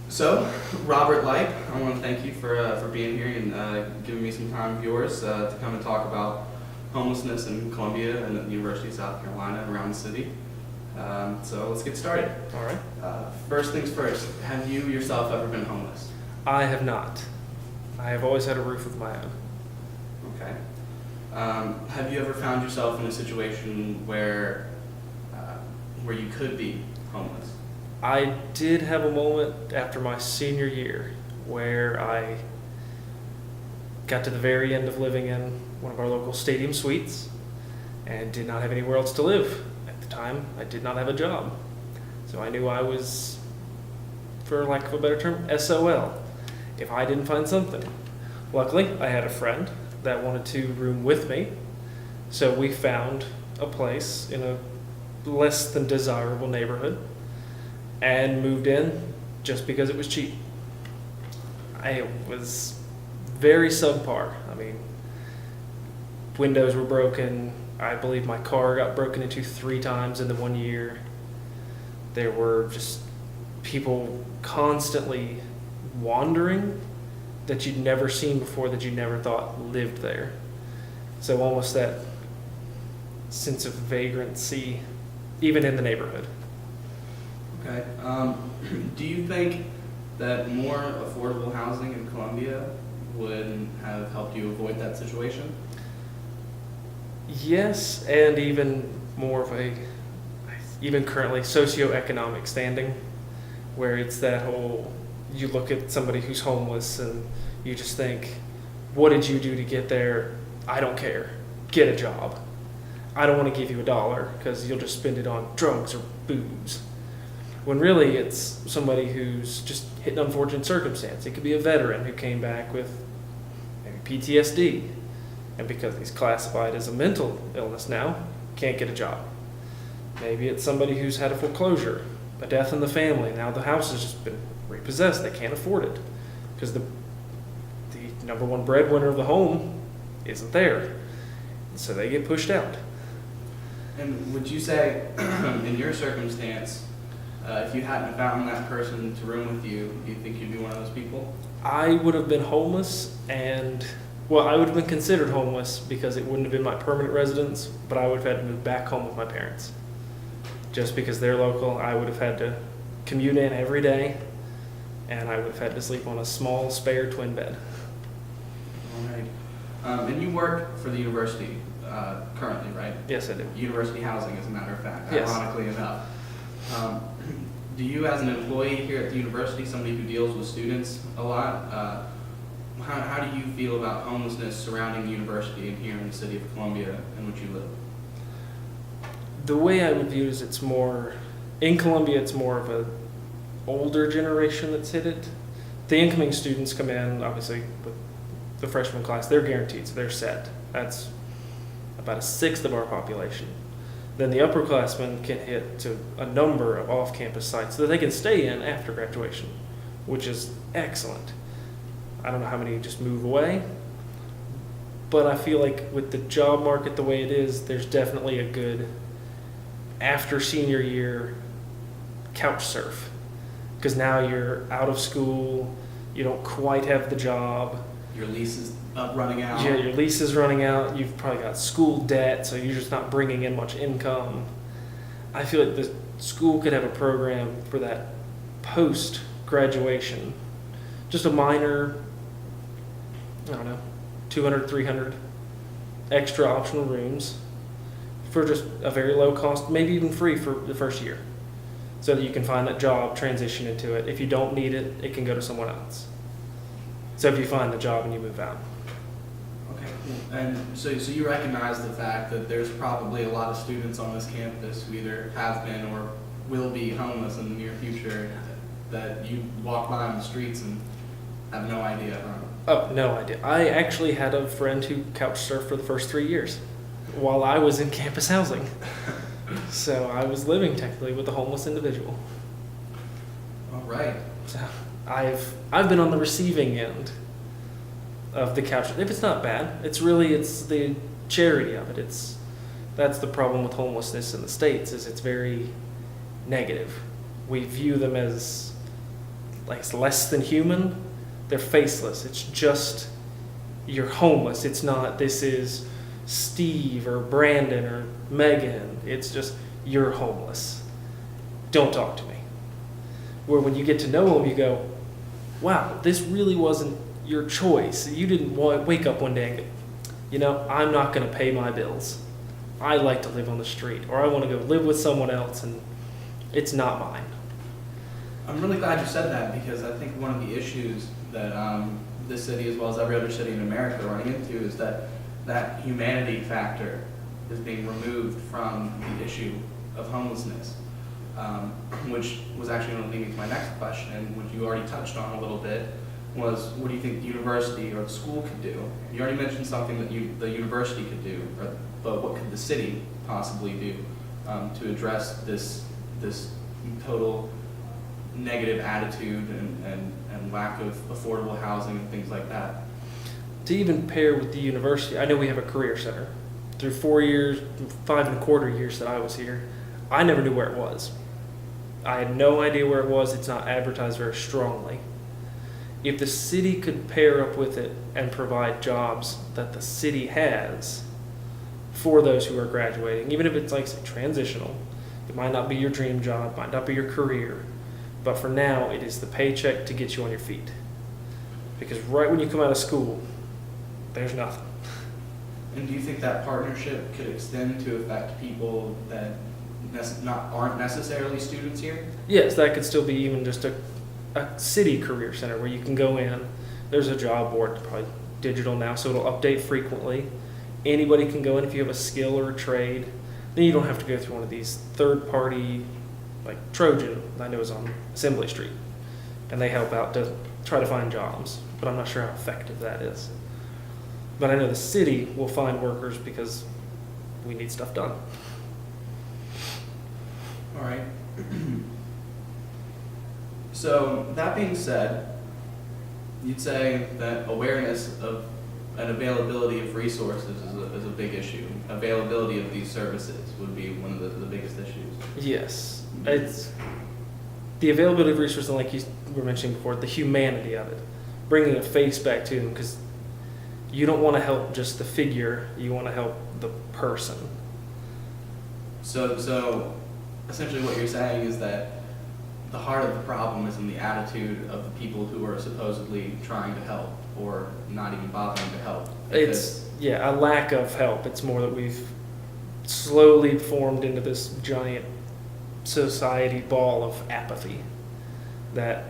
So, Robert Lipe, I want to thank you for being here and giving me some time of yours to come and talk about homelessness in Columbia and at the University of South Carolina around the city. So let's get started. All right. First things first, have you yourself ever been homeless? I have not. I have always had a roof of my own. Okay. Have you ever found yourself in a situation where you could be homeless? I did have a moment after my senior year where I got to the very end of living in one of our local stadium suites and did not have anywhere else to live. At the time, I did not have a job. So I knew I was, for lack of a better term, SOL if I didn't find something. Luckily, I had a friend that wanted to room with me, so we found a place in a less than desirable neighborhood and moved in just because it was cheap. I was very subpar. I mean, windows were broken. I believe my car got broken into 3 times in the 1 year. There were just people constantly wandering that you'd never seen before, that you never thought lived there. So almost that sense of vagrancy, even in the neighborhood. Okay. Do you think that more affordable housing in Columbia would have helped you avoid that situation? Yes, and even more of even currently, socioeconomic standing, where it's that whole, you look at somebody who's homeless and you just think, what did you do to get there? I don't care. Get a job. I don't want to give you $1 because you'll just spend it on drugs or booze. When really it's somebody who's just hit an unfortunate circumstance. It could be a veteran who came back with maybe PTSD, and because he's classified as a mental illness now, can't get a job. Maybe it's somebody who's had a foreclosure, a death in the family. Now the house has just been repossessed. They can't afford it because the number one breadwinner of the home isn't there. So they get pushed out. And would you say, in your circumstance, if you hadn't found that person to room with you, do you think you'd be one of those people? I would have been homeless I would have been considered homeless because it wouldn't have been my permanent residence, but I would have had to move back home with my parents. Just because they're local, I would have had to commute in every day, and I would have had to sleep on a small spare twin bed. All right. And you work for the university currently, right? Yes, I do. University housing, as a matter of fact, Yes. ironically enough. Do you, as an employee here at the university, somebody who deals with students a lot, how do you feel about homelessness surrounding the university and here in the city of Columbia in which you live? The way I would view it is in Columbia, it's more of a older generation that's hit it. The incoming students come in, obviously, with the freshman class, they're guaranteed, so they're set. That's about 1/6 of our population. Then the upperclassmen can hit to a number of off-campus sites so that they can stay in after graduation, which is excellent. I don't know how many just move away, but I feel like with the job market the way it is, there's definitely a good after senior year couch surf, because now you're out of school, you don't quite have the job. Your lease is running out. Yeah, your lease is running out. You've probably got school debt, so you're just not bringing in much income. I feel like the school could have a program for that post-graduation. Just a minor, 200, 300 extra optional rooms for just a very low cost, maybe even free for the first year, so that you can find that job, transition into it. If you don't need it, it can go to someone else. So if you find the job and you move out. Okay, cool. And so you recognize the fact that there's probably a lot of students on this campus who either have been or will be homeless in the near future that you walk by on the streets and have no idea, huh? Oh, no idea. I actually had a friend who couch surfed for the first 3 years while I was in campus housing. So I was living technically with a homeless individual. All right. So I've been on the receiving end of the couch. If it's not bad, it's the charity of it. That's the problem with homelessness in the States, is it's very negative. We view them as like less than human, they're faceless. It's just you're homeless. It's not this is Steve or Brandon or Megan. It's just you're homeless. Don't talk to me. Where when you get to know them, you go, wow, this really wasn't your choice. You didn't wake up one day and go, I'm not going to pay my bills. I like to live on the street, or I want to go live with someone else, and it's not mine. I'm really glad you said that, because I think one of the issues that this city, as well as every other city in America, are running into is that humanity factor is being removed from the issue of homelessness, which was actually going to lead me to my next question, which you already touched on a little bit, was what do you think the university or the school could do? You already mentioned something that the university could do, but what could the city possibly do to address this total negative attitude and lack of affordable housing and things like that? To even pair with the university, I know we have a career center. Through 4 years, 5.25 years that I was here, I never knew where it was. I had no idea where it was. It's not advertised very strongly. If the city could pair up with it and provide jobs that the city has for those who are graduating, even if it's like say transitional, it might not be your dream job, might not be your career, but for now it is the paycheck to get you on your feet. Because right when you come out of school, there's nothing. And do you think that partnership could extend to affect people that aren't necessarily students here? Yes, that could still be even just a city career center where you can go in. There's a job board, probably digital now, so it'll update frequently. Anybody can go in if you have a skill or a trade. Then you don't have to go through one of these third-party, like Trojan, I know is on Assembly Street, and they help out to try to find jobs, but I'm not sure how effective that is. But I know the city will find workers because we need stuff done. All right. So that being said, you'd say that awareness of and availability of resources is a big issue. Availability of these services would be one of the biggest issues. Yes. It's the availability of resources, and like you were mentioning before, the humanity of it. Bringing a face back to them, because you don't want to help just the figure, you want to help the person. So essentially what you're saying is that the heart of the problem is in the attitude of the people who are supposedly trying to help or not even bothering to help. It's, a lack of help. It's more that we've slowly formed into this giant society ball of apathy. That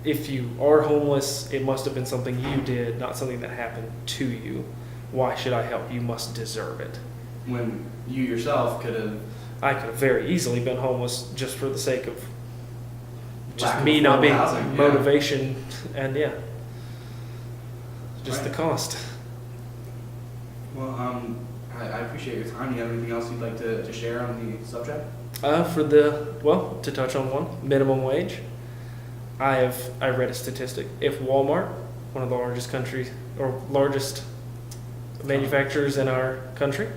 if you are homeless, it must have been something you did, not something that happened to you. Why should I help? You must deserve it. When you yourself could have... I could have very easily been homeless just for the sake of just Lack me of not being housing, motivation and just Right. the cost. Well, I appreciate your time. Do you have anything else you'd like to share on the subject? To touch on one, minimum wage. I read a statistic. If Walmart, one of the largest manufacturers in our country,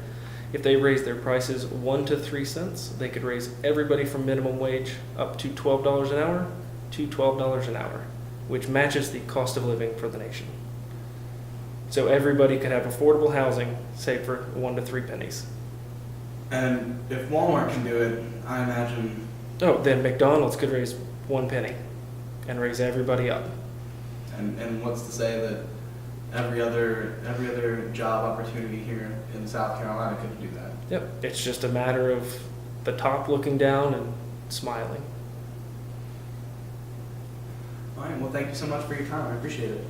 if they raise their prices 1 to 3 cents, they could raise everybody from minimum wage up to $12 an hour to $12 an hour, which matches the cost of living for the nation. So everybody could have affordable housing, say for 1 to 3 pennies. And if Walmart can do it, I imagine... Oh, then McDonald's could raise 1 penny and raise everybody up. And what's to say that every other job opportunity here in South Carolina couldn't do that? Yep. It's just a matter of the top looking down and smiling. All right. Well, thank you so much for your time. I appreciate it.